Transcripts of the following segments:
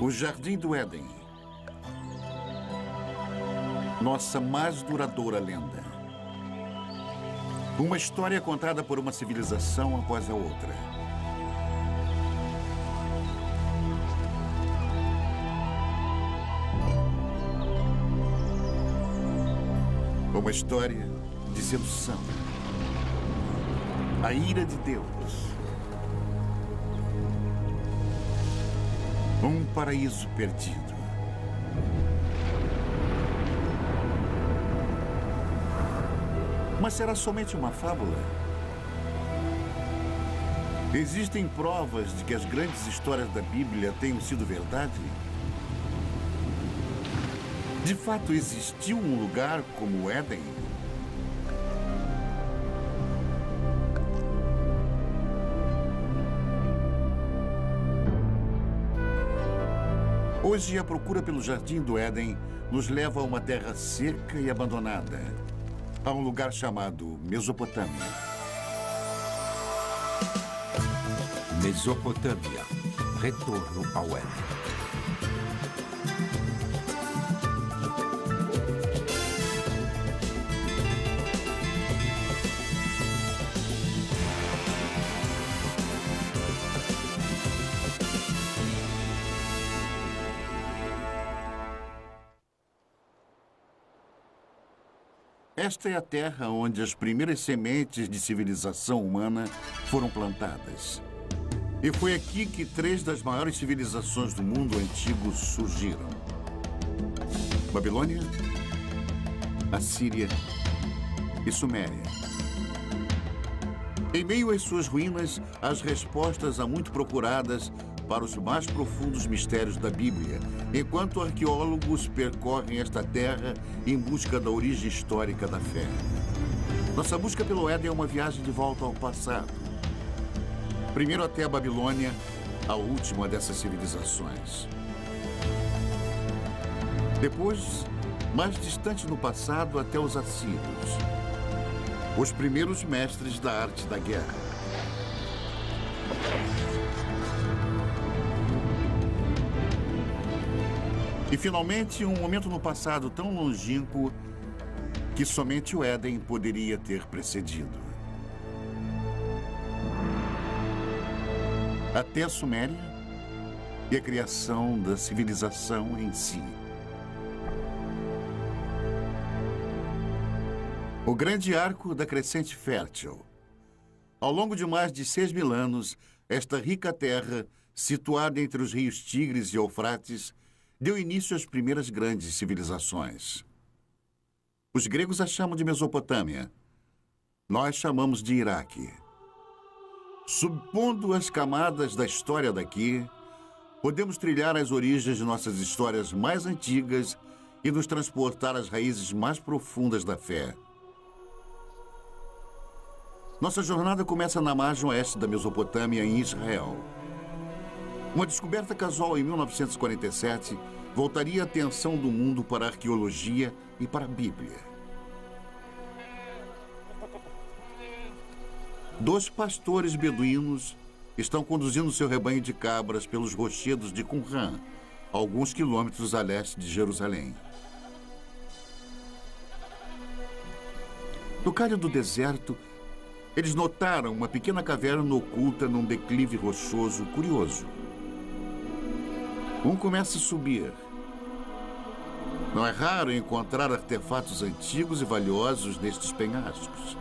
O Jardim do Éden. Nossa mais duradoura lenda. Uma história contada por uma civilização após a outra. Uma história de sedução. A ira de Deus. Um paraíso perdido. Mas será somente uma fábula? Existem provas de que as grandes histórias da Bíblia tenham sido verdade? De fato, existiu um lugar como o Éden? Hoje, a procura pelo Jardim do Éden nos leva a uma terra seca e abandonada, a um lugar chamado Mesopotâmia. Mesopotâmia. Retorno ao Éden. Esta é a terra onde as primeiras sementes de civilização humana foram plantadas. E foi aqui que 3 das maiores civilizações do mundo antigo surgiram: Babilônia, Assíria e Suméria. Em meio às suas ruínas, as respostas há muito procuradas para os mais profundos mistérios da Bíblia, enquanto arqueólogos percorrem esta terra em busca da origem histórica da fé. Nossa busca pelo Éden é uma viagem de volta ao passado. Primeiro até a Babilônia, a última dessas civilizações. Depois, mais distante no passado, até os assírios, os primeiros mestres da arte da guerra. E, finalmente, um momento no passado tão longínquo que somente o Éden poderia ter precedido. Até a Suméria e a criação da civilização em si. O grande arco da crescente fértil. Ao longo de mais de 6.000 anos, esta rica terra, situada entre os rios Tigres e Eufrates, deu início às primeiras grandes civilizações. Os gregos a chamam de Mesopotâmia. Nós chamamos de Iraque. Subpondo as camadas da história daqui, podemos trilhar as origens de nossas histórias mais antigas e nos transportar às raízes mais profundas da fé. Nossa jornada começa na margem oeste da Mesopotâmia, em Israel. Uma descoberta casual em 1947 voltaria a atenção do mundo para a arqueologia e para a Bíblia. 2 pastores beduínos estão conduzindo seu rebanho de cabras pelos rochedos de Qumran, alguns quilômetros a leste de Jerusalém. No calho do deserto, eles notaram uma pequena caverna oculta num declive rochoso curioso. Um começa a subir. Não é raro encontrar artefatos antigos e valiosos nestes penhascos.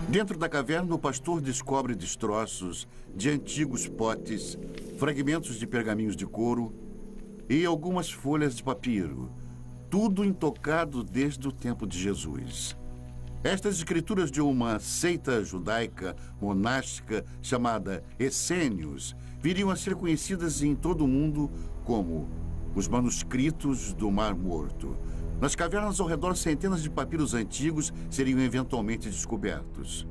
Dentro da caverna, o pastor descobre destroços de antigos potes, fragmentos de pergaminhos de couro e algumas folhas de papiro, tudo intocado desde o tempo de Jesus. Estas escrituras de uma seita judaica monástica chamada Essênios viriam a ser conhecidas em todo o mundo como os manuscritos do Mar Morto. Nas cavernas ao redor, centenas de papiros antigos seriam eventualmente descobertos.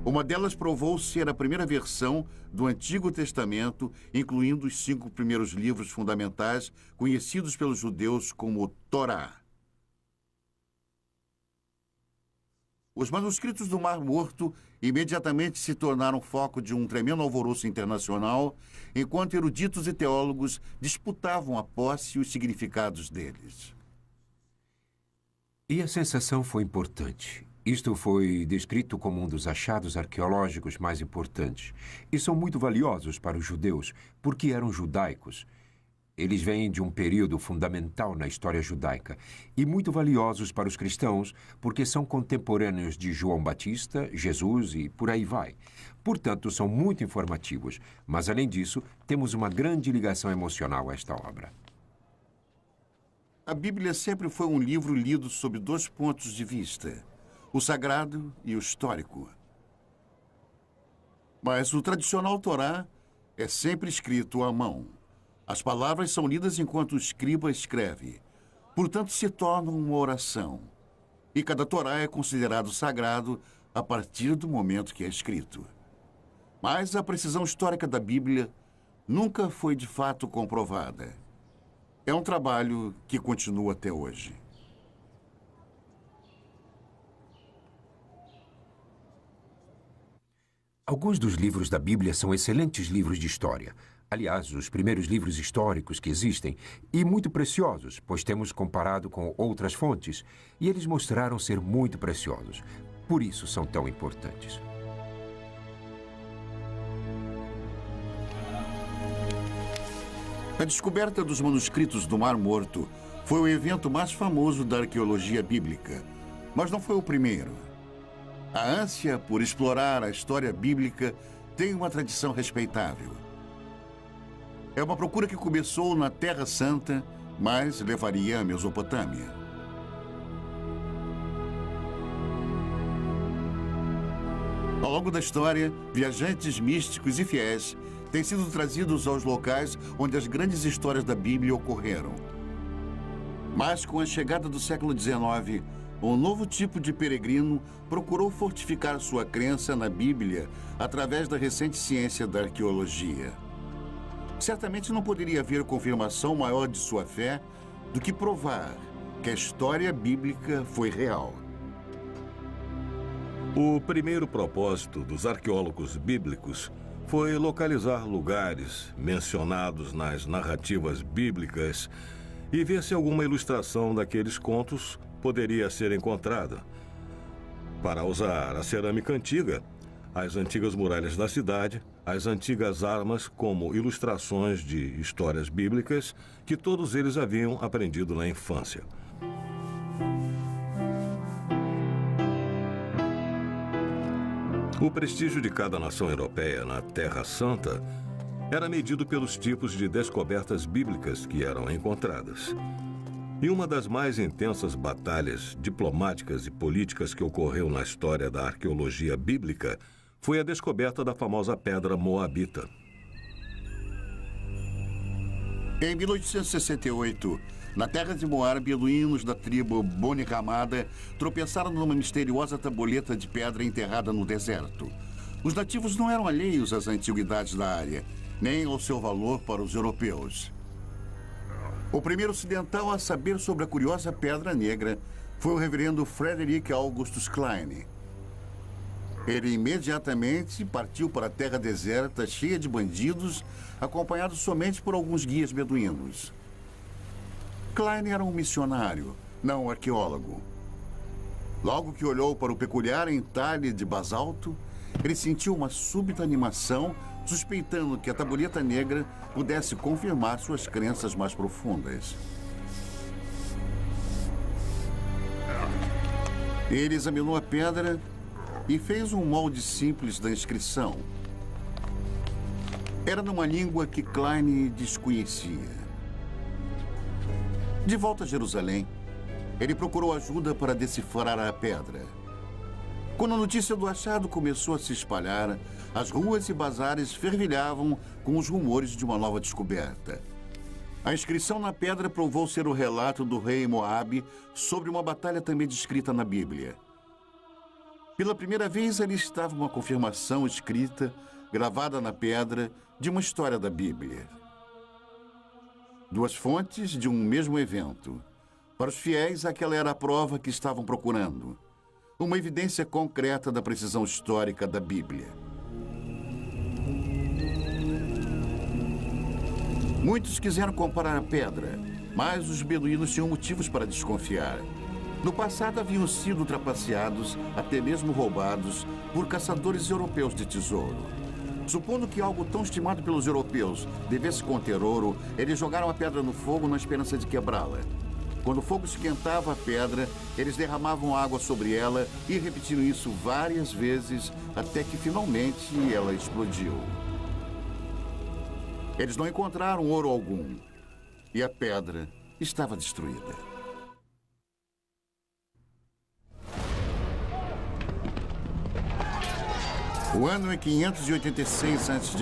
Uma delas provou ser a primeira versão do Antigo Testamento, incluindo os 5 primeiros livros fundamentais, conhecidos pelos judeus como Torá. Os manuscritos do Mar Morto imediatamente se tornaram foco de um tremendo alvoroço internacional, enquanto eruditos e teólogos disputavam a posse e os significados deles. E a sensação foi importante. Isto foi descrito como um dos achados arqueológicos mais importantes. E são muito valiosos para os judeus, porque eram judaicos. Eles vêm de um período fundamental na história judaica. E muito valiosos para os cristãos, porque são contemporâneos de João Batista, Jesus e por aí vai. Portanto, são muito informativos. Mas, além disso, temos uma grande ligação emocional a esta obra. A Bíblia sempre foi um livro lido sob 2 pontos de vista: o sagrado e o histórico. Mas o tradicional Torá é sempre escrito à mão. As palavras são lidas enquanto o escriba escreve. Portanto, se tornam uma oração. E cada Torá é considerado sagrado a partir do momento que é escrito. Mas a precisão histórica da Bíblia nunca foi de fato comprovada. É um trabalho que continua até hoje. Alguns dos livros da Bíblia são excelentes livros de história. Aliás, os primeiros livros históricos que existem, e muito preciosos, pois temos comparado com outras fontes, e eles mostraram ser muito preciosos. Por isso são tão importantes. A descoberta dos manuscritos do Mar Morto foi o evento mais famoso da arqueologia bíblica, mas não foi o primeiro. A ânsia por explorar a história bíblica tem uma tradição respeitável. É uma procura que começou na Terra Santa, mas levaria à Mesopotâmia. Ao longo da história, viajantes místicos e fiéis têm sido trazidos aos locais onde as grandes histórias da Bíblia ocorreram. Mas com a chegada do século XIX, um novo tipo de peregrino procurou fortificar sua crença na Bíblia através da recente ciência da arqueologia. Certamente não poderia haver confirmação maior de sua fé do que provar que a história bíblica foi real. O primeiro propósito dos arqueólogos bíblicos foi localizar lugares mencionados nas narrativas bíblicas e ver se alguma ilustração daqueles contos poderia ser encontrada. Para usar a cerâmica antiga, as antigas muralhas da cidade, as antigas armas como ilustrações de histórias bíblicas que todos eles haviam aprendido na infância. O prestígio de cada nação europeia na Terra Santa era medido pelos tipos de descobertas bíblicas que eram encontradas. E uma das mais intensas batalhas diplomáticas e políticas que ocorreu na história da arqueologia bíblica foi a descoberta da famosa pedra moabita. Em 1868, na terra de Moab, beduínos da tribo Boni Ramada tropeçaram numa misteriosa tabuleta de pedra enterrada no deserto. Os nativos não eram alheios às antiguidades da área, nem ao seu valor para os europeus. O primeiro ocidental a saber sobre a curiosa pedra negra foi o reverendo Frederick Augustus Klein. Ele imediatamente partiu para a terra deserta, cheia de bandidos, acompanhado somente por alguns guias beduínos. Klein era um missionário, não um arqueólogo. Logo que olhou para o peculiar entalhe de basalto, ele sentiu uma súbita animação, suspeitando que a tabuleta negra pudesse confirmar suas crenças mais profundas. Ele examinou a pedra e fez um molde simples da inscrição. Era numa língua que Klein desconhecia. De volta a Jerusalém, ele procurou ajuda para decifrar a pedra. Quando a notícia do achado começou a se espalhar, as ruas e bazares fervilhavam com os rumores de uma nova descoberta. A inscrição na pedra provou ser o relato do rei Moabe sobre uma batalha também descrita na Bíblia. Pela primeira vez, ali estava uma confirmação escrita, gravada na pedra, de uma história da Bíblia. Duas fontes de um mesmo evento. Para os fiéis, aquela era a prova que estavam procurando. Uma evidência concreta da precisão histórica da Bíblia. Muitos quiseram comparar a pedra, mas os beduínos tinham motivos para desconfiar. No passado haviam sido trapaceados, até mesmo roubados, por caçadores europeus de tesouro. Supondo que algo tão estimado pelos europeus devesse conter ouro, eles jogaram a pedra no fogo na esperança de quebrá-la. Quando o fogo esquentava a pedra, eles derramavam água sobre ela e repetiram isso várias vezes, até que finalmente ela explodiu. Eles não encontraram ouro algum, e a pedra estava destruída. O ano é 586 a.C.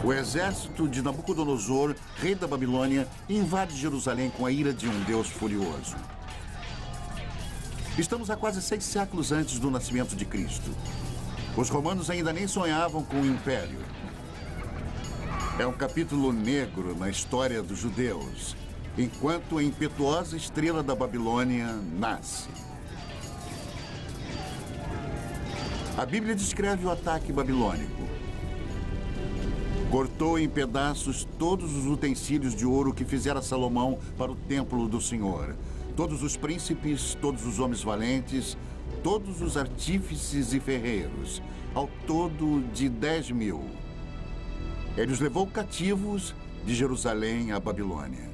O exército de Nabucodonosor, rei da Babilônia, invade Jerusalém com a ira de um Deus furioso. Estamos a quase 6 séculos antes do nascimento de Cristo. Os romanos ainda nem sonhavam com o império. É um capítulo negro na história dos judeus, enquanto a impetuosa estrela da Babilônia nasce. A Bíblia descreve o ataque babilônico. Cortou em pedaços todos os utensílios de ouro que fizera Salomão para o templo do Senhor. Todos os príncipes, todos os homens valentes, todos os artífices e ferreiros, ao todo de 10.000. Ele os levou cativos de Jerusalém à Babilônia.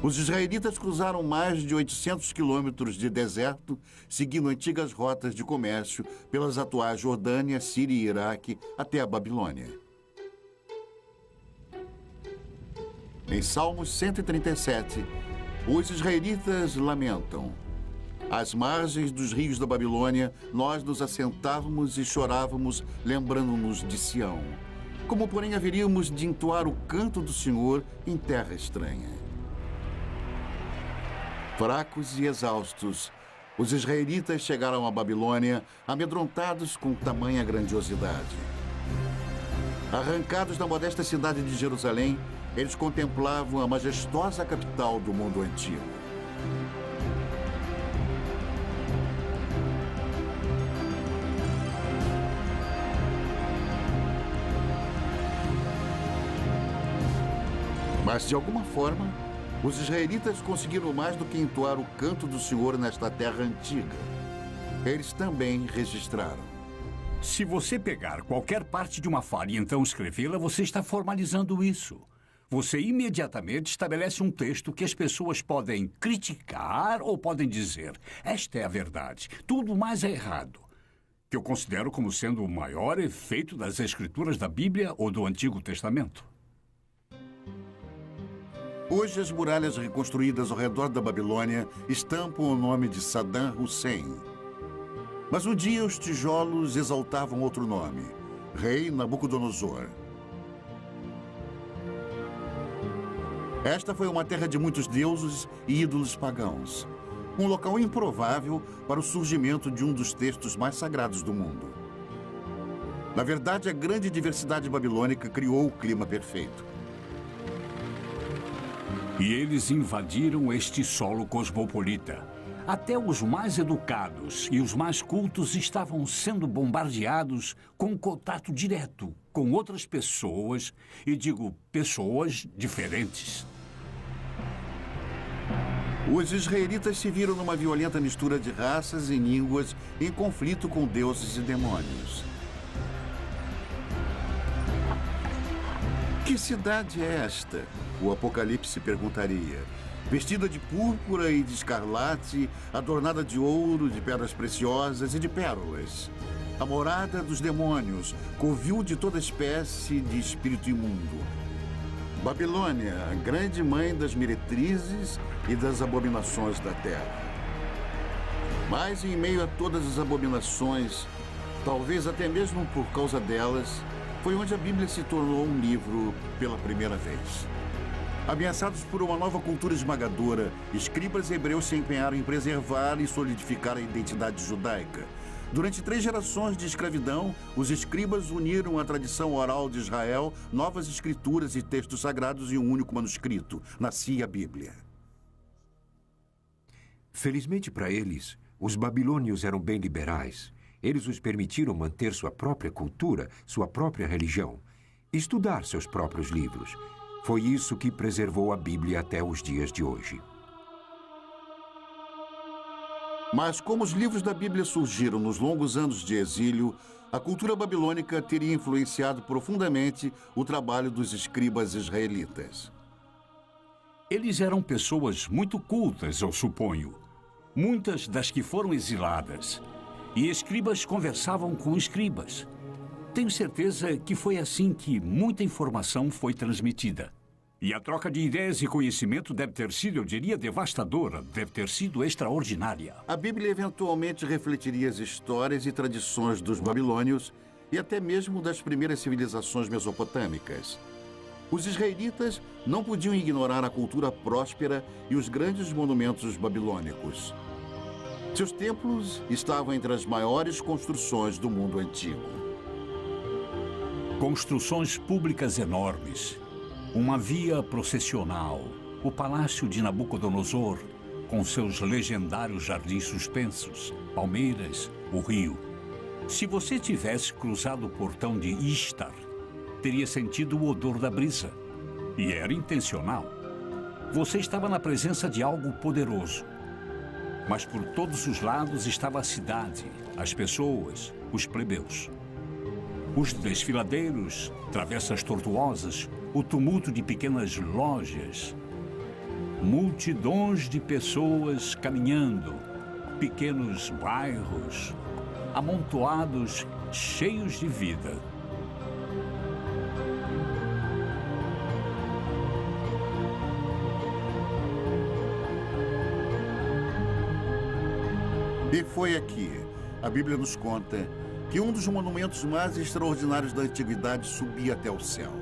Os israelitas cruzaram mais de 800 quilômetros de deserto, seguindo antigas rotas de comércio pelas atuais Jordânia, Síria e Iraque até a Babilônia. Em Salmos 137, os israelitas lamentam: às margens dos rios da Babilônia, nós nos assentávamos e chorávamos, lembrando-nos de Sião. Como, porém, haveríamos de entoar o canto do Senhor em terra estranha? Fracos e exaustos, os israelitas chegaram à Babilônia, amedrontados com tamanha grandiosidade. Arrancados da modesta cidade de Jerusalém, eles contemplavam a majestosa capital do mundo antigo. Mas, de alguma forma, os israelitas conseguiram mais do que entoar o canto do Senhor nesta terra antiga. Eles também registraram. Se você pegar qualquer parte de uma fala e então escrevê-la, você está formalizando isso. Você imediatamente estabelece um texto que as pessoas podem criticar ou podem dizer: esta é a verdade, tudo mais é errado. Que eu considero como sendo o maior efeito das escrituras da Bíblia ou do Antigo Testamento. Hoje, as muralhas reconstruídas ao redor da Babilônia estampam o nome de Saddam Hussein. Mas um dia os tijolos exaltavam outro nome: Rei Nabucodonosor. Esta foi uma terra de muitos deuses e ídolos pagãos. Um local improvável para o surgimento de um dos textos mais sagrados do mundo. Na verdade, a grande diversidade babilônica criou o clima perfeito. E eles invadiram este solo cosmopolita. Até os mais educados e os mais cultos estavam sendo bombardeados com contato direto com outras pessoas, e digo pessoas diferentes. Os israelitas se viram numa violenta mistura de raças e línguas em conflito com deuses e demônios. Que cidade é esta? O Apocalipse perguntaria. Vestida de púrpura e de escarlate, adornada de ouro, de pedras preciosas e de pérolas. A morada dos demônios, covil de toda espécie de espírito imundo. Babilônia, a grande mãe das meretrizes e das abominações da terra. Mas em meio a todas as abominações, talvez até mesmo por causa delas, foi onde a Bíblia se tornou um livro pela primeira vez. Ameaçados por uma nova cultura esmagadora, escribas hebreus se empenharam em preservar e solidificar a identidade judaica. Durante 3 gerações de escravidão, os escribas uniram a tradição oral de Israel, novas escrituras e textos sagrados em um único manuscrito. Nascia a Bíblia. Felizmente para eles, os babilônios eram bem liberais. Eles os permitiram manter sua própria cultura, sua própria religião, estudar seus próprios livros. Foi isso que preservou a Bíblia até os dias de hoje. Mas como os livros da Bíblia surgiram nos longos anos de exílio, a cultura babilônica teria influenciado profundamente o trabalho dos escribas israelitas. Eles eram pessoas muito cultas, eu suponho. Muitas das que foram exiladas. E escribas conversavam com escribas. Tenho certeza que foi assim que muita informação foi transmitida. E a troca de ideias e conhecimento deve ter sido, eu diria, devastadora, deve ter sido extraordinária. A Bíblia eventualmente refletiria as histórias e tradições dos babilônios e até mesmo das primeiras civilizações mesopotâmicas. Os israelitas não podiam ignorar a cultura próspera e os grandes monumentos babilônicos. Seus templos estavam entre as maiores construções do mundo antigo. Construções públicas enormes. Uma via processional, o palácio de Nabucodonosor, com seus legendários jardins suspensos, palmeiras, o rio. Se você tivesse cruzado o portão de Ishtar, teria sentido o odor da brisa. E era intencional. Você estava na presença de algo poderoso. Mas por todos os lados estava a cidade, as pessoas, os plebeus. Os desfiladeiros, travessas tortuosas, o tumulto de pequenas lojas, multidões de pessoas caminhando, pequenos bairros, amontoados, cheios de vida. E foi aqui, a Bíblia nos conta, que um dos monumentos mais extraordinários da antiguidade subia até o céu.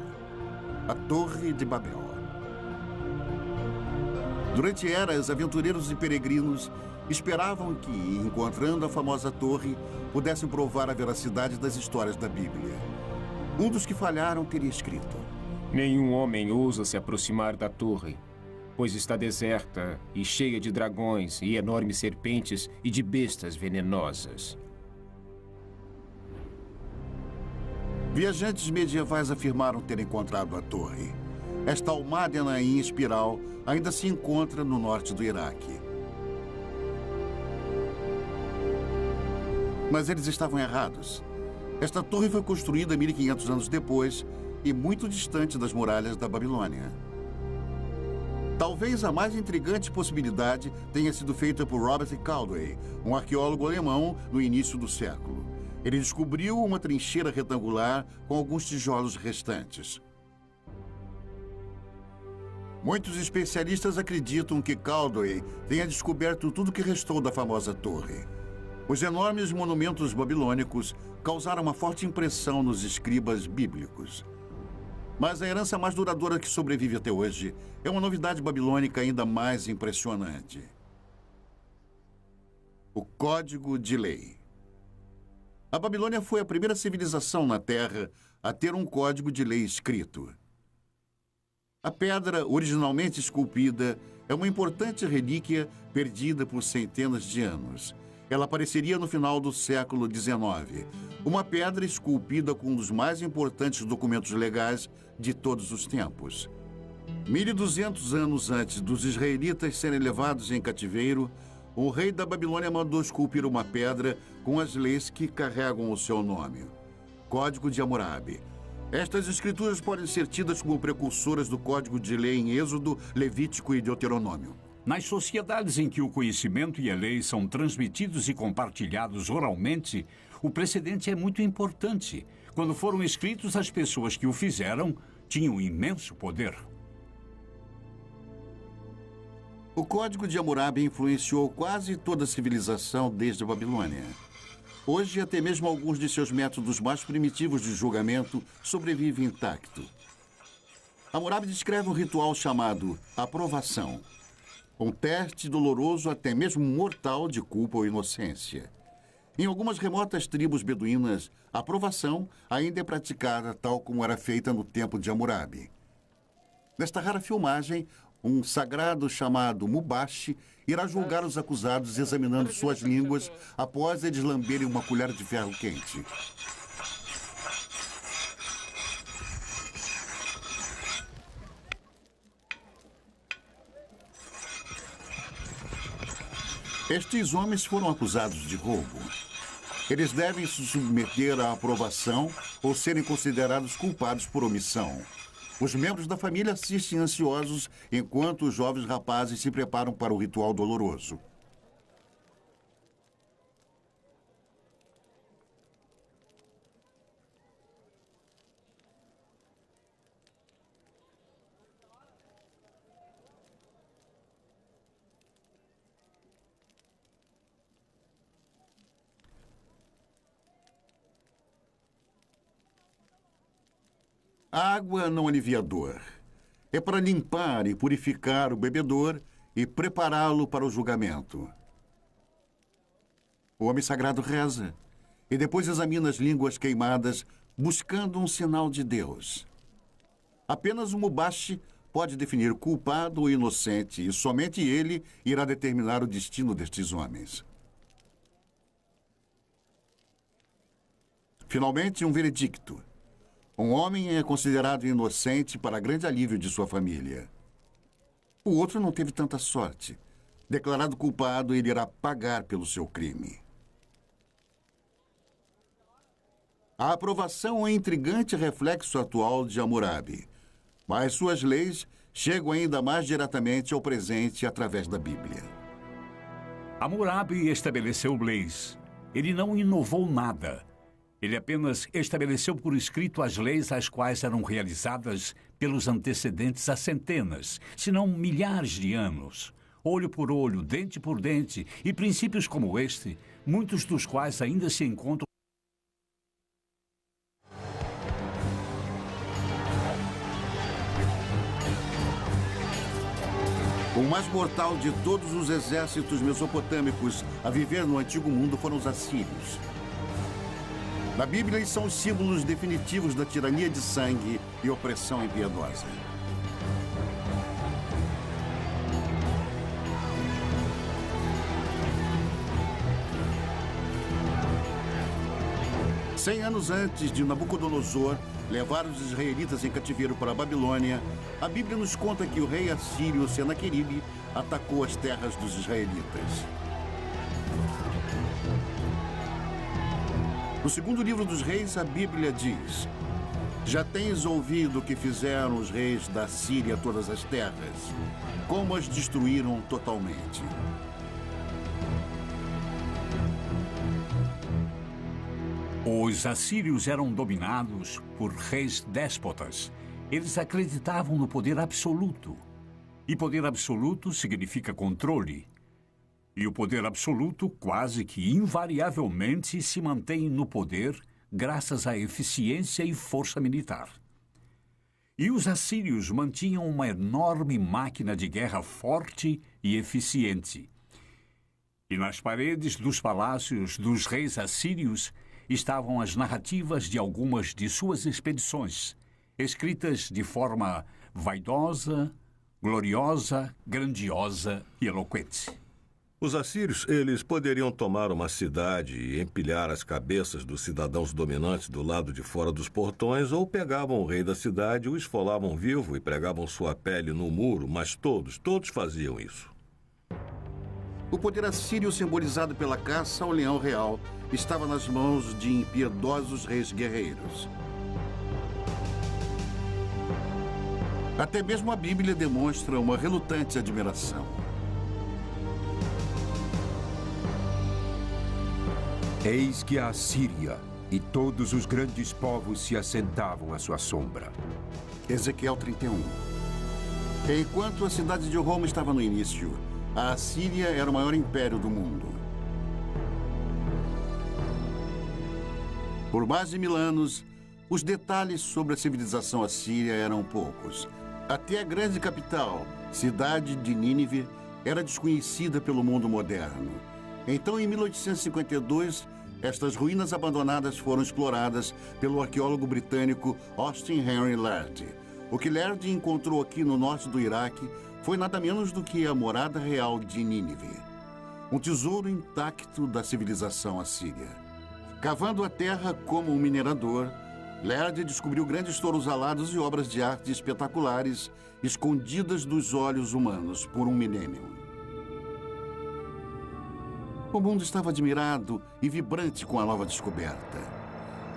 A Torre de Babel. Durante eras, aventureiros e peregrinos esperavam que, encontrando a famosa torre, pudessem provar a veracidade das histórias da Bíblia. Um dos que falharam teria escrito: nenhum homem ousa se aproximar da torre, pois está deserta e cheia de dragões e enormes serpentes e de bestas venenosas. Viajantes medievais afirmaram ter encontrado a torre. Esta almádena em espiral ainda se encontra no norte do Iraque. Mas eles estavam errados. Esta torre foi construída 1500 anos depois e muito distante das muralhas da Babilônia. Talvez a mais intrigante possibilidade tenha sido feita por Robert Caldwell, um arqueólogo alemão no início do século. Ele descobriu uma trincheira retangular com alguns tijolos restantes. Muitos especialistas acreditam que Caldwell tenha descoberto tudo o que restou da famosa torre. Os enormes monumentos babilônicos causaram uma forte impressão nos escribas bíblicos. Mas a herança mais duradoura que sobrevive até hoje é uma novidade babilônica ainda mais impressionante: o Código de Lei. A Babilônia foi a primeira civilização na Terra a ter um código de lei escrito. A pedra, originalmente esculpida, é uma importante relíquia perdida por centenas de anos. Ela apareceria no final do século XIX. Uma pedra esculpida com um dos mais importantes documentos legais de todos os tempos. 1200 anos antes dos israelitas serem levados em cativeiro, o rei da Babilônia mandou esculpir uma pedra com as leis que carregam o seu nome. Código de Hammurabi. Estas escrituras podem ser tidas como precursoras do Código de Lei em Êxodo, Levítico e Deuteronômio. Nas sociedades em que o conhecimento e a lei são transmitidos e compartilhados oralmente, o precedente é muito importante. Quando foram escritos, as pessoas que o fizeram tinham imenso poder. O Código de Hammurabi influenciou quase toda a civilização desde a Babilônia. Hoje, até mesmo alguns de seus métodos mais primitivos de julgamento sobrevivem intactos. Hammurabi descreve um ritual chamado aprovação, um teste doloroso, até mesmo mortal, de culpa ou inocência. Em algumas remotas tribos beduínas, a aprovação ainda é praticada tal como era feita no tempo de Hammurabi. Nesta rara filmagem, um sagrado chamado Mubashi irá julgar os acusados examinando suas línguas após eles lamberem uma colher de ferro quente. Estes homens foram acusados de roubo. Eles devem se submeter à aprovação ou serem considerados culpados por omissão. Os membros da família assistem ansiosos enquanto os jovens rapazes se preparam para o ritual doloroso. A água não alivia a dor. É para limpar e purificar o bebedor e prepará-lo para o julgamento. O homem sagrado reza e depois examina as línguas queimadas, buscando um sinal de Deus. Apenas o Mubashi pode definir o culpado ou inocente, e somente ele irá determinar o destino destes homens. Finalmente, um veredicto. Um homem é considerado inocente para grande alívio de sua família. O outro não teve tanta sorte. Declarado culpado, ele irá pagar pelo seu crime. A aprovação é um intrigante reflexo atual de Hammurabi, mas suas leis chegam ainda mais diretamente ao presente através da Bíblia. Hammurabi estabeleceu leis. Ele não inovou nada. Ele apenas estabeleceu por escrito as leis às quais eram realizadas pelos antecedentes há centenas, se não milhares de anos. Olho por olho, dente por dente, e princípios como este, muitos dos quais ainda se encontram. O mais mortal de todos os exércitos mesopotâmicos a viver no Antigo Mundo foram os assírios. Na Bíblia, eles são os símbolos definitivos da tirania de sangue e opressão impiedosa. Cem anos antes de Nabucodonosor levar os israelitas em cativeiro para a Babilônia, a Bíblia nos conta que o rei assírio Senaqueribe atacou as terras dos israelitas. No segundo livro dos reis, a Bíblia diz: já tens ouvido o que fizeram os reis da Síria a todas as terras, como as destruíram totalmente. Os assírios eram dominados por reis déspotas. Eles acreditavam no poder absoluto. E poder absoluto significa controle. E o poder absoluto quase que invariavelmente se mantém no poder graças à eficiência e força militar. E os assírios mantinham uma enorme máquina de guerra forte e eficiente. E nas paredes dos palácios dos reis assírios estavam as narrativas de algumas de suas expedições, escritas de forma vaidosa, gloriosa, grandiosa e eloquente. Os assírios, eles poderiam tomar uma cidade e empilhar as cabeças dos cidadãos dominantes do lado de fora dos portões, ou pegavam o rei da cidade, o esfolavam vivo e pregavam sua pele no muro, mas todos faziam isso. O poder assírio, simbolizado pela caça ao leão real, estava nas mãos de impiedosos reis guerreiros. Até mesmo a Bíblia demonstra uma relutante admiração. Eis que a Assíria e todos os grandes povos se assentavam à sua sombra. Ezequiel 31. Enquanto a cidade de Roma estava no início, a Assíria era o maior império do mundo. Por mais de 1000 anos, os detalhes sobre a civilização assíria eram poucos. Até a grande capital, cidade de Nínive, era desconhecida pelo mundo moderno. Então, em 1852, estas ruínas abandonadas foram exploradas pelo arqueólogo britânico Austin Henry Lerdy. O que Lerdy encontrou aqui no norte do Iraque foi nada menos do que a morada real de Nínive, um tesouro intacto da civilização assíria. Cavando a terra como um minerador, Lerdy descobriu grandes touros alados e obras de arte espetaculares escondidas dos olhos humanos por um milênio. O mundo estava admirado e vibrante com a nova descoberta.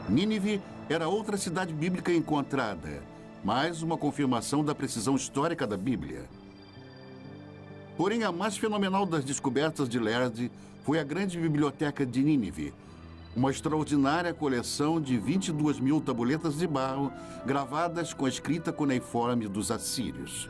Nínive era outra cidade bíblica encontrada, mais uma confirmação da precisão histórica da Bíblia. Porém, a mais fenomenal das descobertas de Lerdy foi a grande biblioteca de Nínive, uma extraordinária coleção de 22 mil tabuletas de barro gravadas com a escrita cuneiforme dos assírios.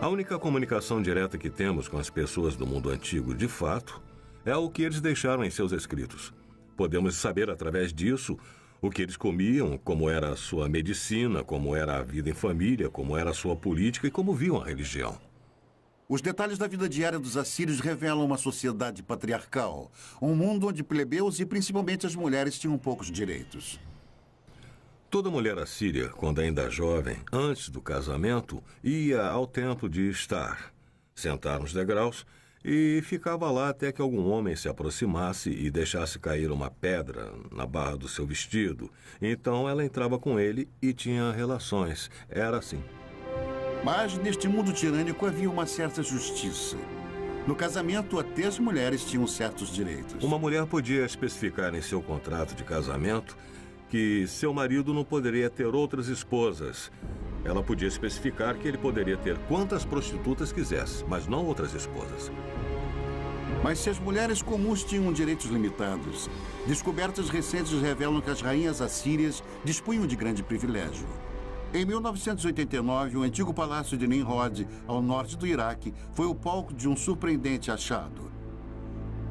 A única comunicação direta que temos com as pessoas do mundo antigo, de fato, é o que eles deixaram em seus escritos. Podemos saber, através disso, o que eles comiam, como era a sua medicina, como era a vida em família, como era a sua política e como viam a religião. Os detalhes da vida diária dos assírios revelam uma sociedade patriarcal, um mundo onde plebeus e principalmente as mulheres tinham poucos direitos. Toda mulher assíria, quando ainda jovem, antes do casamento, ia ao templo de Estar, sentar nos degraus e ficava lá até que algum homem se aproximasse e deixasse cair uma pedra na barra do seu vestido. Então ela entrava com ele e tinha relações. Era assim. Mas neste mundo tirânico havia uma certa justiça. No casamento, até as mulheres tinham certos direitos. Uma mulher podia especificar em seu contrato de casamento que seu marido não poderia ter outras esposas. Ela podia especificar que ele poderia ter quantas prostitutas quisesse, mas não outras esposas. Mas se as mulheres comuns tinham direitos limitados, descobertas recentes revelam que as rainhas assírias dispunham de grande privilégio. Em 1989, o antigo palácio de Nimrod, ao norte do Iraque, foi o palco de um surpreendente achado.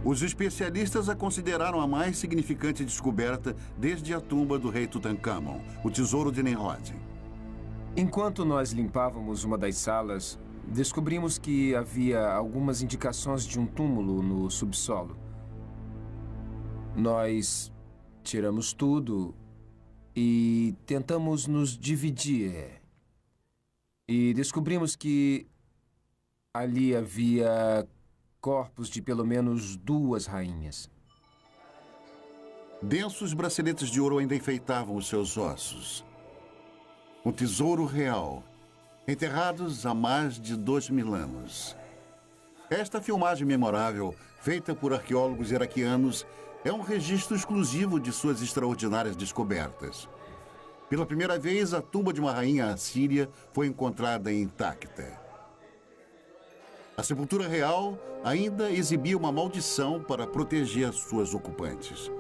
Os especialistas a consideraram a mais significante descoberta desde a tumba do rei Tutankhamon, o tesouro de Nimrod. Enquanto nós limpávamos uma das salas, descobrimos que havia algumas indicações de um túmulo no subsolo. Nós tiramos tudo e tentamos nos dividir. E descobrimos que ali havia corpos de pelo menos 2 rainhas. Densos braceletes de ouro ainda enfeitavam os seus ossos. Um tesouro real, enterrados há mais de 2000 anos. Esta filmagem memorável, feita por arqueólogos iraquianos, é um registro exclusivo de suas extraordinárias descobertas. Pela primeira vez, a tumba de uma rainha assíria foi encontrada intacta. A sepultura real ainda exibia uma maldição para proteger suas ocupantes.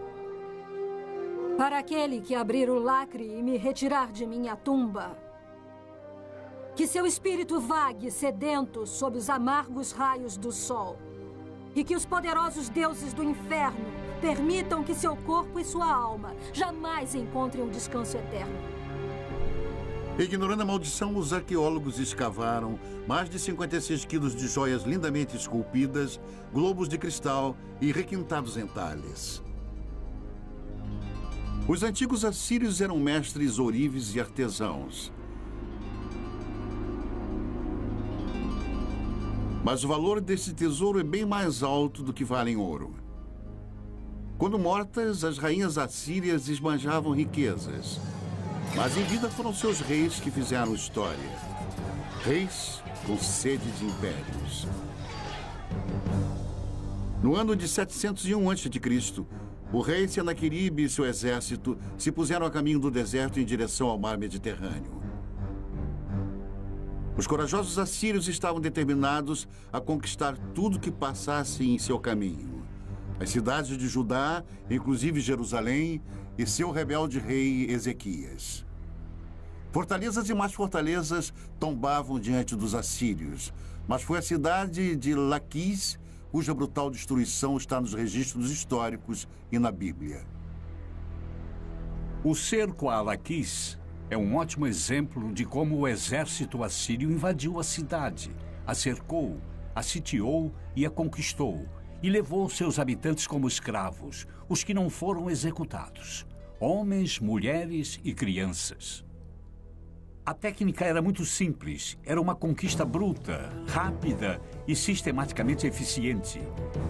Para aquele que abrir o lacre e me retirar de minha tumba, que seu espírito vague sedento sob os amargos raios do sol, e que os poderosos deuses do inferno permitam que seu corpo e sua alma jamais encontrem um descanso eterno. Ignorando a maldição, os arqueólogos escavaram mais de 56 quilos de joias lindamente esculpidas, globos de cristal e requintados entalhes. Os antigos assírios eram mestres ourives e artesãos. Mas o valor desse tesouro é bem mais alto do que vale em ouro. Quando mortas, as rainhas assírias esbanjavam riquezas. Mas em vida foram seus reis que fizeram história. Reis com sede de impérios. No ano de 701 a.C., o rei Senaqueribe e seu exército se puseram a caminho do deserto em direção ao mar Mediterrâneo. Os corajosos assírios estavam determinados a conquistar tudo que passasse em seu caminho. As cidades de Judá, inclusive Jerusalém, e seu rebelde rei Ezequias. Fortalezas e mais fortalezas tombavam diante dos assírios, mas foi a cidade de Laquis cuja brutal destruição está nos registros históricos e na Bíblia. O cerco a Laquis É um ótimo exemplo de como o exército assírio invadiu a cidade, a cercou, a sitiou e a conquistou, e levou seus habitantes como escravos, os que não foram executados, homens, mulheres e crianças. A técnica era muito simples, era uma conquista bruta, rápida e sistematicamente eficiente.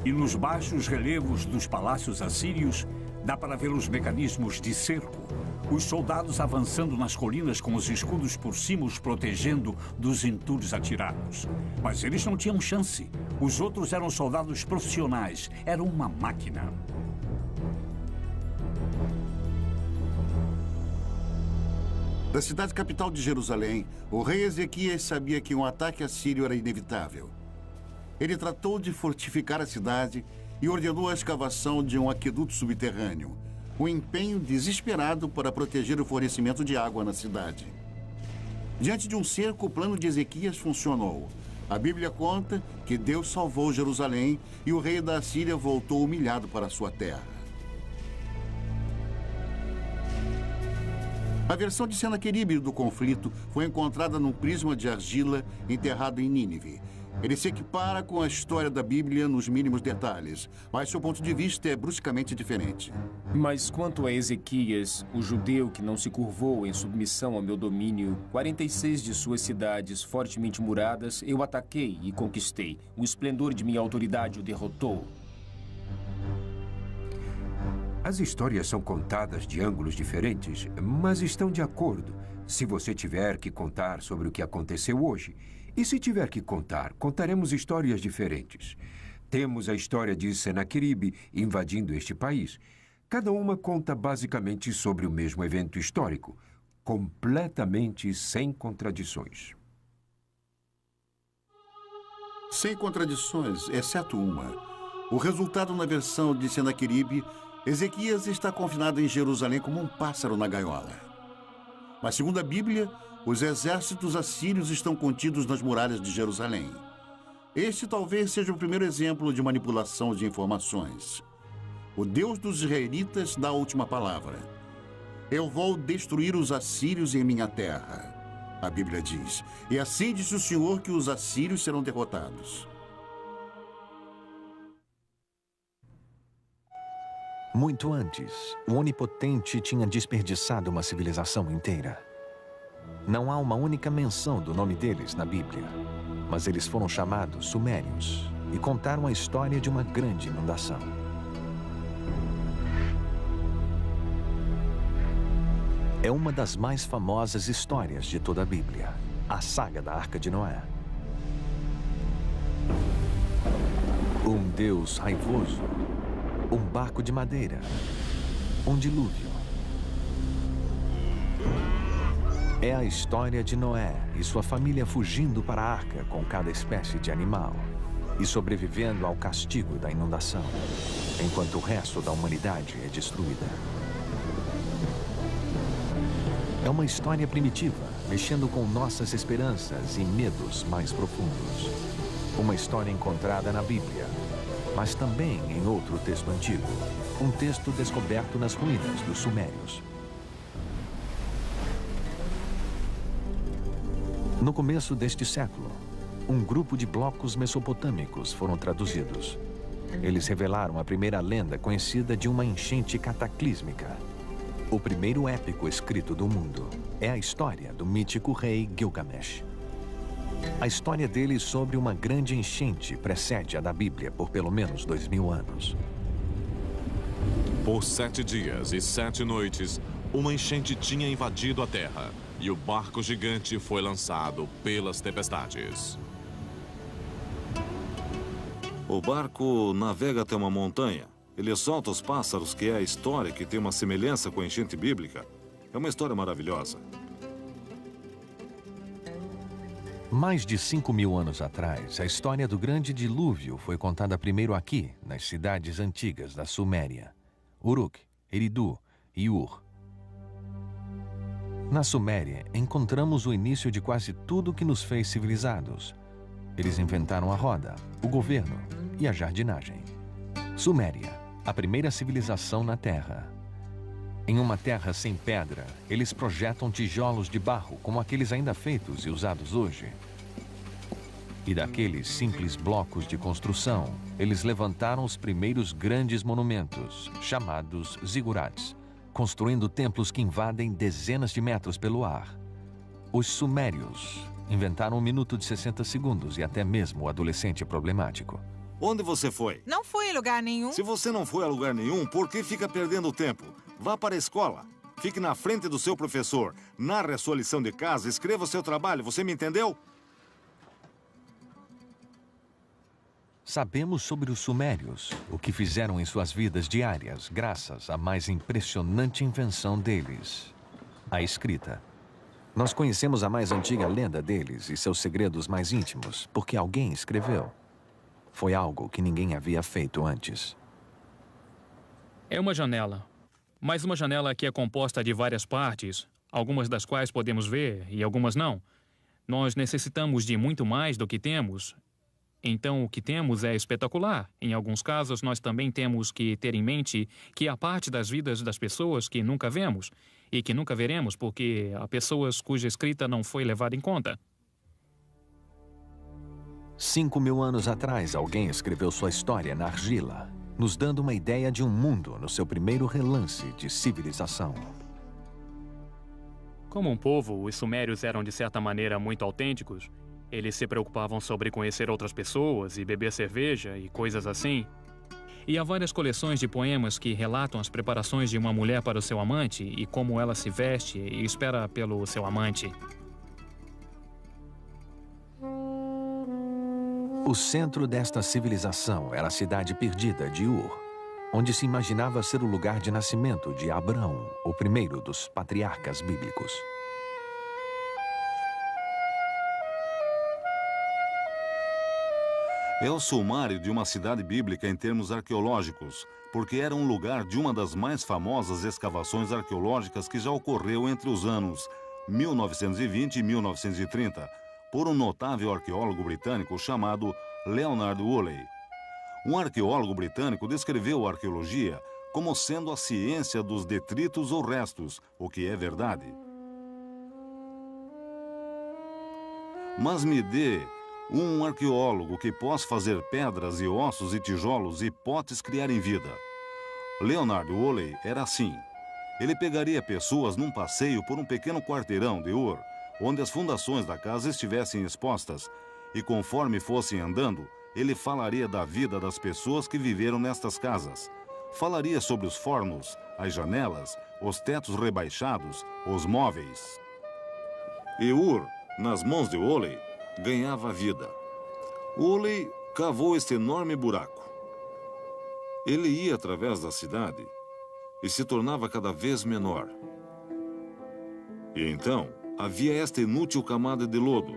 E nos baixos relevos dos palácios assírios, dá para ver os mecanismos de cerco, os soldados avançando nas colinas com os escudos por cima os protegendo dos entulhos atirados. Mas eles não tinham chance. Os outros eram soldados profissionais, eram uma máquina. Da cidade capital de Jerusalém, o rei Ezequias sabia que um ataque assírio era inevitável. Ele tratou de fortificar a cidade e ordenou a escavação de um aqueduto subterrâneo, um empenho desesperado para proteger o fornecimento de água na cidade. Diante de um cerco, o plano de Ezequias funcionou. A Bíblia conta que Deus salvou Jerusalém e o rei da Assíria voltou humilhado para sua terra. A versão de Senaqueribe do conflito foi encontrada num prisma de argila enterrado em Nínive. Ele se equipara com a história da Bíblia nos mínimos detalhes, mas seu ponto de vista é bruscamente diferente. Mas quanto a Ezequias, o judeu que não se curvou em submissão ao meu domínio, 46 de suas cidades fortemente muradas, eu ataquei e conquistei. O esplendor de minha autoridade o derrotou. As histórias são contadas de ângulos diferentes, mas estão de acordo. Se você tiver que contar sobre o que aconteceu hoje, e se tiver que contar, contaremos histórias diferentes. Temos a história de Senaqueribe invadindo este país. Cada uma conta basicamente sobre o mesmo evento histórico, completamente sem contradições. Sem contradições, exceto uma. O resultado na versão de Senaqueribe, Ezequias está confinado em Jerusalém como um pássaro na gaiola. Mas, segundo a Bíblia, os exércitos assírios estão contidos nas muralhas de Jerusalém. Este talvez seja o primeiro exemplo de manipulação de informações. O Deus dos israelitas dá a última palavra. Eu vou destruir os assírios em minha terra, a Bíblia diz. E assim disse o Senhor que os assírios serão derrotados. Muito antes, o Onipotente tinha desperdiçado uma civilização inteira. Não há uma única menção do nome deles na Bíblia, mas eles foram chamados Sumérios e contaram a história de uma grande inundação. É uma das mais famosas histórias de toda a Bíblia, a saga da Arca de Noé. Um Deus raivoso, um barco de madeira, um dilúvio. É a história de Noé e sua família fugindo para a arca com cada espécie de animal e sobrevivendo ao castigo da inundação, enquanto o resto da humanidade é destruída. É uma história primitiva, mexendo com nossas esperanças e medos mais profundos. Uma história encontrada na Bíblia, mas também em outro texto antigo, um texto descoberto nas ruínas dos Sumérios. No começo deste século, um grupo de blocos mesopotâmicos foram traduzidos. Eles revelaram a primeira lenda conhecida de uma enchente cataclísmica. O primeiro épico escrito do mundo é a história do mítico rei Gilgamesh. A história dele sobre uma grande enchente precede a da Bíblia por pelo menos 2000 anos. Por 7 dias e 7 noites, uma enchente tinha invadido a terra e o barco gigante foi lançado pelas tempestades. O barco navega até uma montanha. Ele solta os pássaros, que é a história que tem uma semelhança com a enchente bíblica. É uma história maravilhosa. Mais de 5.000 anos atrás, a história do grande dilúvio foi contada primeiro aqui, nas cidades antigas da Suméria: Uruk, Eridu e Ur. Na Suméria, encontramos o início de quase tudo que nos fez civilizados. Eles inventaram a roda, o governo e a jardinagem. Suméria, a primeira civilização na Terra. Em uma terra sem pedra, eles projetam tijolos de barro, como aqueles ainda feitos e usados hoje. E daqueles simples blocos de construção, eles levantaram os primeiros grandes monumentos, chamados zigurats, construindo templos que invadem dezenas de metros pelo ar. Os sumérios inventaram um minuto de 60 segundos e até mesmo o adolescente problemático. Onde você foi? Não fui em lugar nenhum. Se você não foi a lugar nenhum, por que fica perdendo tempo? Vá para a escola. Fique na frente do seu professor. Narre a sua lição de casa, escreva o seu trabalho. Você me entendeu? Sabemos sobre os sumérios, o que fizeram em suas vidas diárias, graças à mais impressionante invenção deles, a escrita. Nós conhecemos a mais antiga lenda deles e seus segredos mais íntimos, porque alguém escreveu. Foi algo que ninguém havia feito antes. É uma janela, mas uma janela que é composta de várias partes, algumas das quais podemos ver e algumas não. Nós necessitamos de muito mais do que temos. Então, o que temos é espetacular. Em alguns casos, nós também temos que ter em mente que há parte das vidas das pessoas que nunca vemos e que nunca veremos porque há pessoas cuja escrita não foi levada em conta. 5.000 anos atrás, alguém escreveu sua história na argila, nos dando uma ideia de um mundo no seu primeiro relance de civilização. Como um povo, os sumérios eram de certa maneira muito autênticos. Eles se preocupavam sobre conhecer outras pessoas e beber cerveja e coisas assim. E há várias coleções de poemas que relatam as preparações de uma mulher para o seu amante e como ela se veste e espera pelo seu amante. O centro desta civilização era a cidade perdida de Ur, onde se imaginava ser o lugar de nascimento de Abraão, o primeiro dos patriarcas bíblicos. É o sumário de uma cidade bíblica em termos arqueológicos, porque era um lugar de uma das mais famosas escavações arqueológicas que já ocorreu entre os anos 1920 e 1930, por um notável arqueólogo britânico chamado Leonard Woolley. Um arqueólogo britânico descreveu a arqueologia como sendo a ciência dos detritos ou restos, o que é verdade. Mas me dê um arqueólogo que possa fazer pedras e ossos e tijolos e potes criarem vida. Leonard Woolley era assim. Ele pegaria pessoas num passeio por um pequeno quarteirão de Ur, onde as fundações da casa estivessem expostas, e conforme fossem andando, ele falaria da vida das pessoas que viveram nestas casas. Falaria sobre os fornos, as janelas, os tetos rebaixados, os móveis. E Ur, nas mãos de Woolley, ganhava vida. Woolley cavou este enorme buraco. Ele ia através da cidade e se tornava cada vez menor. E então havia esta inútil camada de lodo.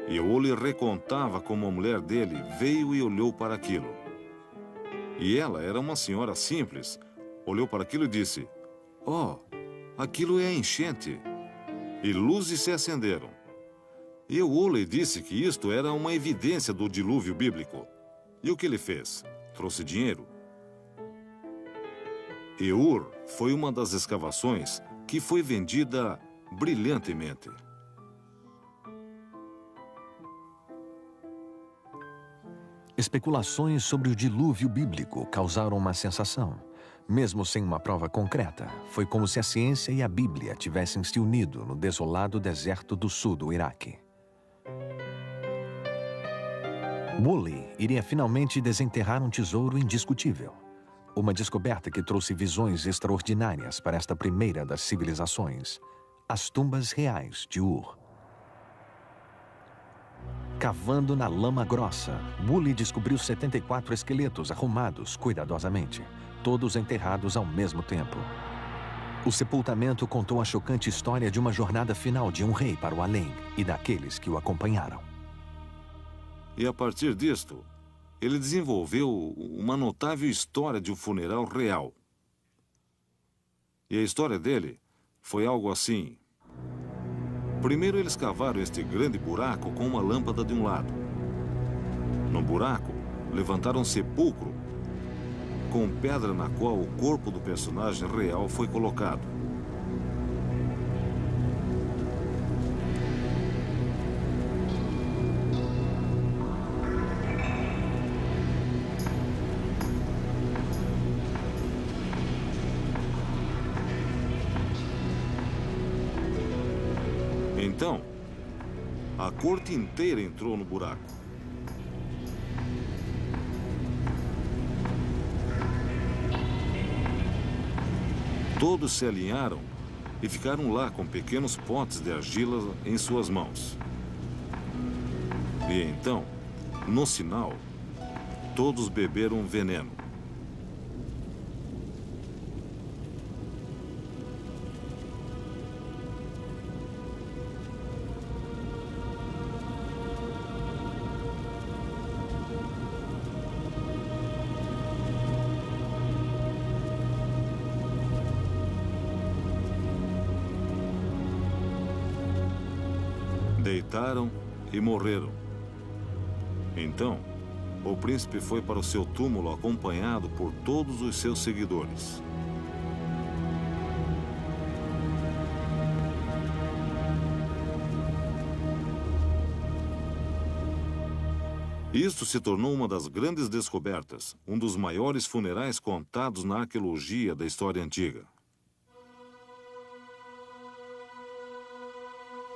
E Woolley recontava como a mulher dele veio e olhou para aquilo. E ela era uma senhora simples. Olhou para aquilo e disse: "Oh, aquilo é a enchente." E luzes se acenderam. E Woolley disse que isto era uma evidência do dilúvio bíblico. E o que ele fez? Trouxe dinheiro. E Ur foi uma das escavações que foi vendida brilhantemente. Especulações sobre o dilúvio bíblico causaram uma sensação. Mesmo sem uma prova concreta, foi como se a ciência e a Bíblia tivessem se unido no desolado deserto do sul do Iraque. Woolley iria finalmente desenterrar um tesouro indiscutível. Uma descoberta que trouxe visões extraordinárias para esta primeira das civilizações. As tumbas reais de Ur. Cavando na lama grossa, Woolley descobriu 74 esqueletos arrumados cuidadosamente, todos enterrados ao mesmo tempo. O sepultamento contou a chocante história de uma jornada final de um rei para o além e daqueles que o acompanharam. E a partir disto, ele desenvolveu uma notável história de um funeral real. E a história dele foi algo assim. Primeiro eles cavaram este grande buraco com uma lâmpada de um lado. No buraco, levantaram um sepulcro com pedra na qual o corpo do personagem real foi colocado. Então, a corte inteira entrou no buraco. Todos se alinharam e ficaram lá com pequenos potes de argila em suas mãos. E então, no sinal, todos beberam veneno. Deitaram e morreram. Então, o príncipe foi para o seu túmulo acompanhado por todos os seus seguidores. Isto se tornou uma das grandes descobertas, um dos maiores funerais contados na arqueologia da história antiga.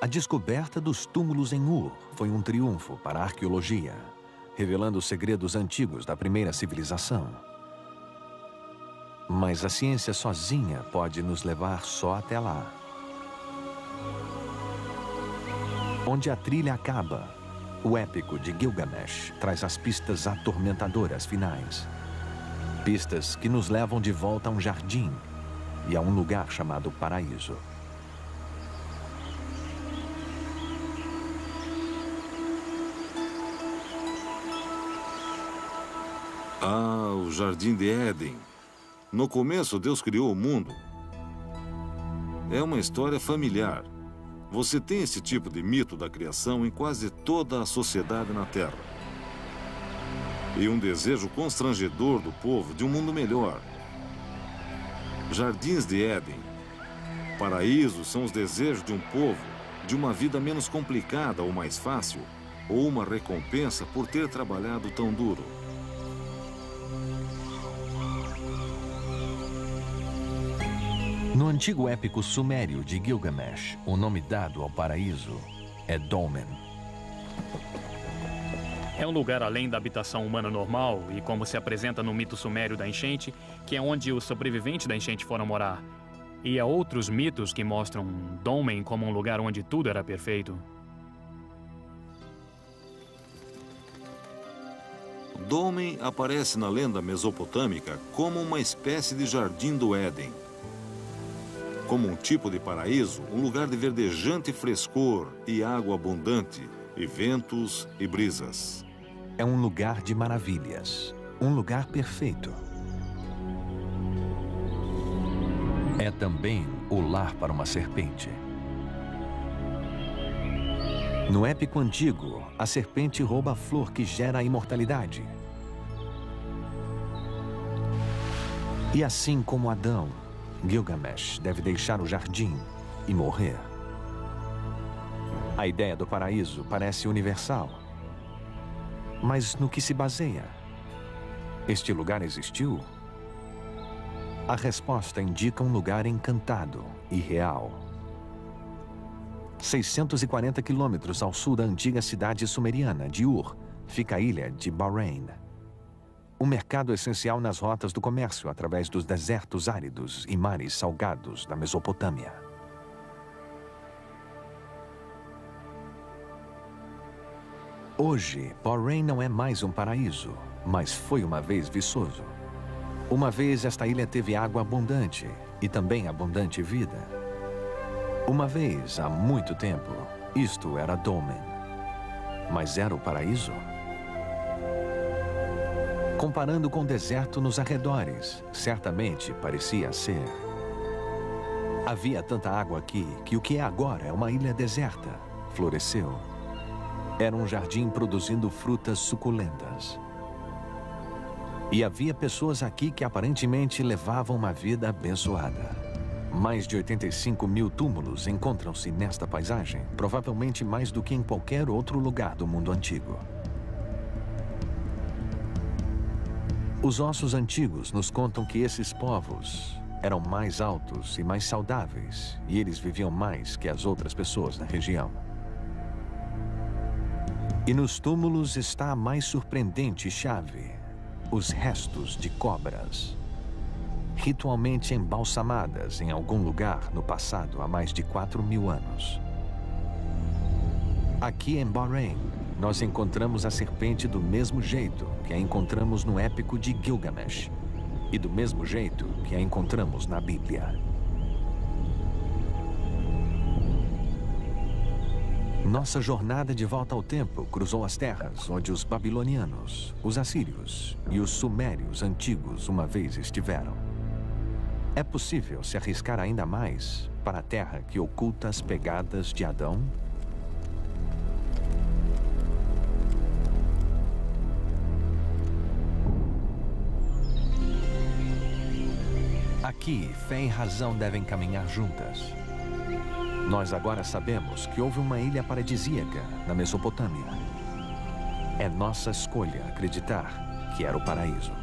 A descoberta dos túmulos em Ur foi um triunfo para a arqueologia, revelando os segredos antigos da primeira civilização. Mas a ciência sozinha pode nos levar só até lá. Onde a trilha acaba, o épico de Gilgamesh traz as pistas atormentadoras finais. Pistas que nos levam de volta a um jardim e a um lugar chamado paraíso. Ah, o Jardim de Éden. No começo, Deus criou o mundo. É uma história familiar. Você tem esse tipo de mito da criação em quase toda a sociedade na Terra. E um desejo constrangedor do povo de um mundo melhor. Jardins de Éden. Paraísos são os desejos de um povo de uma vida menos complicada ou mais fácil, ou uma recompensa por ter trabalhado tão duro. No antigo épico sumério de Gilgamesh, o nome dado ao paraíso é Dolmen. É um lugar além da habitação humana normal e como se apresenta no mito sumério da enchente, que é onde os sobreviventes da enchente foram morar. E há outros mitos que mostram Dolmen como um lugar onde tudo era perfeito. Dolmen aparece na lenda mesopotâmica como uma espécie de jardim do Éden. Como um tipo de paraíso, um lugar de verdejante frescor e água abundante, e ventos e brisas. É um lugar de maravilhas, um lugar perfeito. É também o lar para uma serpente. No épico antigo, a serpente rouba a flor que gera a imortalidade. E assim como Adão, Gilgamesh deve deixar o jardim e morrer. A ideia do paraíso parece universal. Mas no que se baseia? Este lugar existiu? A resposta indica um lugar encantado e real. 640 quilômetros ao sul da antiga cidade sumeriana de Ur, fica a ilha de Bahrein. Um mercado essencial nas rotas do comércio através dos desertos áridos e mares salgados da Mesopotâmia. Hoje, Bahrein não é mais um paraíso, mas foi uma vez viçoso. Uma vez esta ilha teve água abundante e também abundante vida. Uma vez, há muito tempo, isto era Dolmen. Mas era o paraíso? Comparando com o deserto nos arredores, certamente parecia ser. Havia tanta água aqui que o que é agora é uma ilha deserta. Floresceu. Era um jardim produzindo frutas suculentas. E havia pessoas aqui que aparentemente levavam uma vida abençoada. Mais de 85 mil túmulos encontram-se nesta paisagem, provavelmente mais do que em qualquer outro lugar do mundo antigo. Os ossos antigos nos contam que esses povos eram mais altos e mais saudáveis, e eles viviam mais que as outras pessoas da região. E nos túmulos está a mais surpreendente chave: os restos de cobras, ritualmente embalsamadas em algum lugar no passado há mais de 4.000 anos. Aqui em Bahrein, nós encontramos a serpente do mesmo jeito que a encontramos no épico de Gilgamesh e do mesmo jeito que a encontramos na Bíblia. Nossa jornada de volta ao tempo cruzou as terras onde os babilonianos, os assírios e os sumérios antigos uma vez estiveram. É possível se arriscar ainda mais para a terra que oculta as pegadas de Adão? Aqui, fé e razão devem caminhar juntas. Nós agora sabemos que houve uma ilha paradisíaca na Mesopotâmia. É nossa escolha acreditar que era o paraíso.